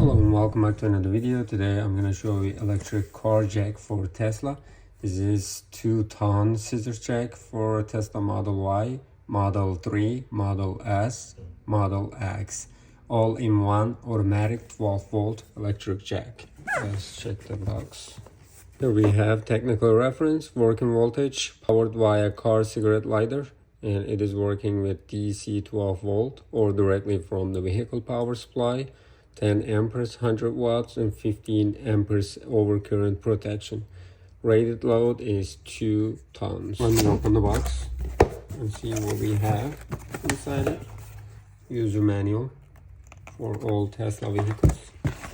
Hello and welcome back to another video. Today I'm going to show you electric car jack for Tesla. This is 2-ton scissors jack for Tesla Model Y, Model 3, Model S, Model X. All in one automatic 12-volt electric jack. Let's check the box. Here we have technical reference, working voltage, powered via car cigarette lighter. And it is working with DC 12 volt or directly from the vehicle power supply. 10 amperes 100 watts and 15 amperes overcurrent protection. Rated load is 2 tons. Let me open the box and see what we have inside it. User manual for all Tesla vehicles.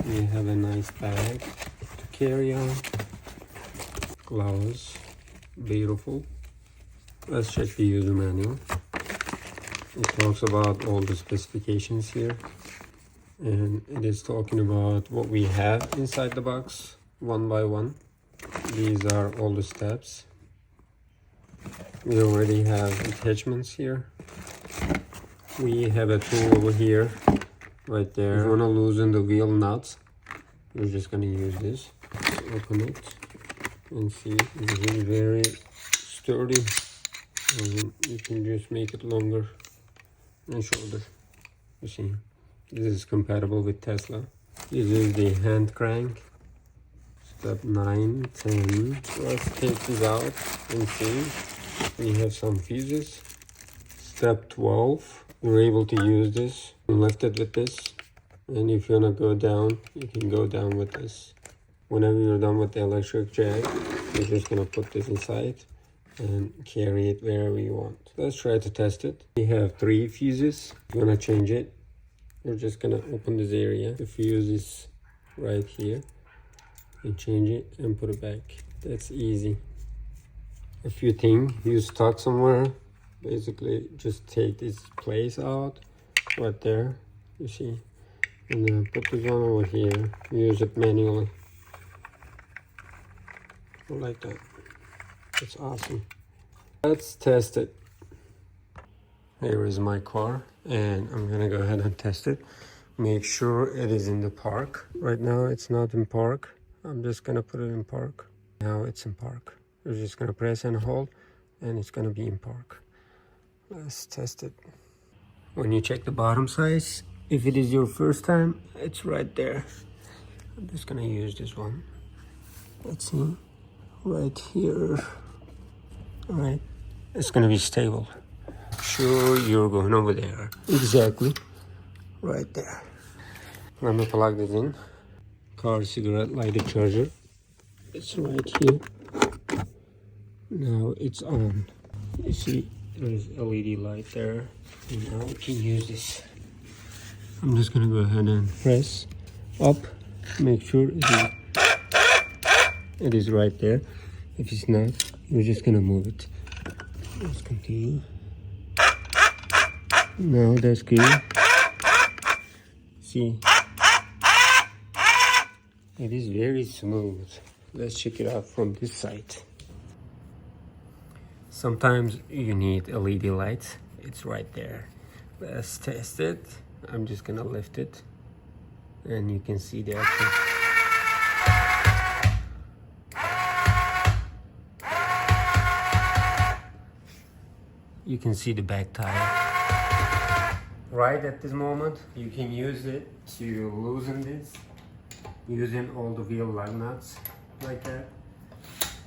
We have a nice bag to carry on. Gloves, beautiful. Let's check the user manual. It talks about all the specifications here. And it is talking about what we have inside the box one by one. These are all the steps. We already have attachments here. We have a tool over here, right there. If you want to loosen the wheel nuts, we're just going to use this. Open it and see, it is very sturdy. And you can just make it longer and shorter. You see. This is compatible with Tesla. This is the hand crank. Step 9, 10. Let's take this out and see. We have some fuses. Step 12. You're able to use this and lift it with this. And if you want to go down, you can go down with this. Whenever you're done with the electric jack, you're just going to put this inside and carry it wherever you want. Let's try to test it. We have 3 fuses. You want to change it. We're just gonna open this area. The fuse is right here. And change it and put it back. That's easy. If you think you're stuck somewhere, basically just take this place out right there. You see? And then put this one over here. Use it manually. Like that. That's awesome. Let's test it. Here is my car and I'm gonna go ahead and test it. Make sure it is in the park. Right now it's not in park. I'm just gonna put it in park. Now it's in park. You're just gonna press and hold and it's gonna be in park. Let's test it. When you check the bottom size, if it is your first time, it's right there. I'm just gonna use this one. Let's see, right here. All right, it's gonna be stable. Sure, you're going over there. Exactly. Right there. Let me plug this in. Car cigarette lighter charger. It's right here. Now it's on. You see, there's LED light there. And now we can use this. I'm just gonna go ahead and press up. Make sure it is right there. If it's not, we're just gonna move it. Let's continue. No, that's good. See, it is very smooth. Let's check it out from this side. Sometimes you need LED lights. It's right there. Let's test it. I'm just gonna lift it and you can see the action. You can see the back tire. Right at this moment, you can use it to loosen this, using all the wheel lug nuts like that,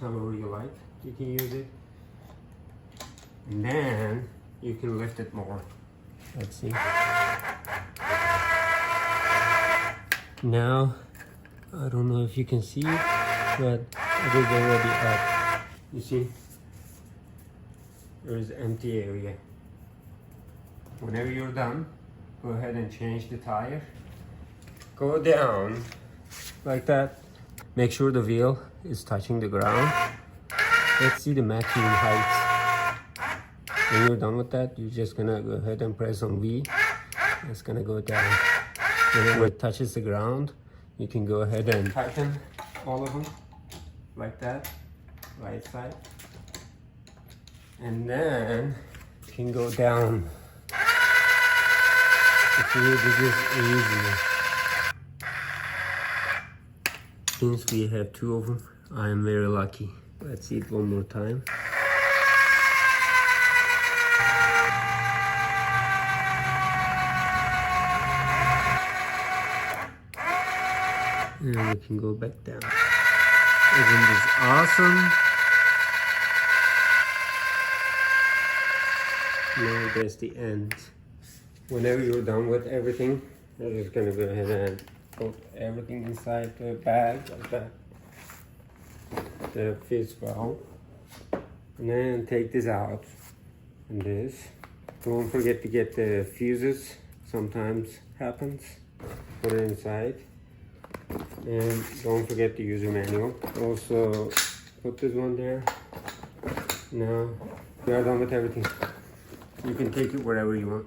however you like, you can use it. And then you can lift it more. Let's see. Now, I don't know if you can see it, but it is already up. You see? There is empty area. Whenever you're done, go ahead and change the tire. Go down like that. Make sure the wheel is touching the ground. Let's see the maximum height. When you're done with that, you're just gonna go ahead and press on V. It's gonna go down. Whenever it touches the ground, you can go ahead and tighten all of them like that, right side. And then you can go down. See, this is easy. Since we have 2 of them, I am very lucky. Let's see it one more time. And we can go back down. Isn't this awesome? Now there's the end. Whenever you're done with everything, you're just gonna go ahead and put everything inside the bag like that. That fits well. And then take this out. And this. Don't forget to get the fuses. Sometimes happens. Put it inside. And don't forget the user manual. Also put this one there. Now we are done with everything. You can take it wherever you want.